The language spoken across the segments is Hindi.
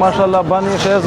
माशाल्लाह बानी शेज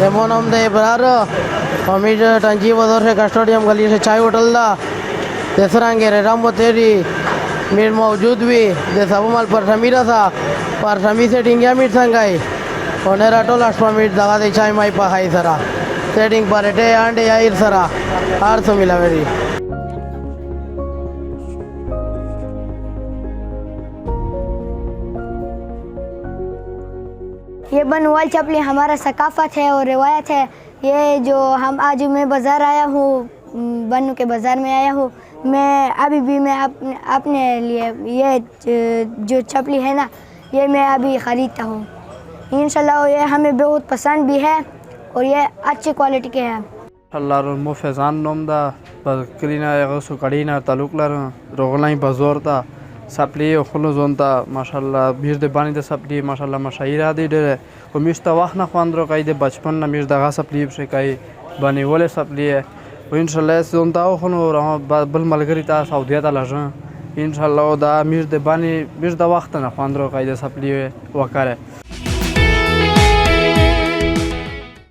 যেমন আমাদের এবার আমি টাঞ্জি বদর से कस्टोडियम गली से चाय होटल दा देसरांगे रे राम तेरी मेर मौजूद भी दे सब माल पर समीरा था पर समी से टिंगिया मीट संगाई ओनेरा टोला मीट दगा दे चाय माई पहाई सरा सेटिंग पर एटे आंडे आइर सरा हार तो मिला मेरी ये बनवाल चपली हमारा सकाफत है और रिवायत है। ये जो हम आज मैं बाज़ार आया हूँ, बनू के बाज़ार में आया हूँ, मैं अभी भी मैं अपने लिए ये जो चपली है ना ये मैं अभी ख़रीदता हूँ। इंशाल्लाह ये हमें बहुत पसंद भी है और ये अच्छी क्वालिटी के हैं। अल्लाह रुमो फैज़ान नोमदा बकरीना यगसु कड़ीना तालुकलर रोगलाई बजोरता सप्ली खुलो जोनता माशाल्लाह बीर दे बानी दे सप्ली माशाल्लाह मशाइरा दे डे ओ मिस्ता वाखना खांद्रो काई दे बचपन ना मिर दगा सप्ली से काई बानी वले सप्ली है ओ इंशाल्लाह जोनता ओ खुनो रहा बल मलगरी ता सऊदिया ता लजन इंशाल्लाह दा मिर दे बानी मिर दा वक्त ना खांद्रो काई दे सप्ली वकारे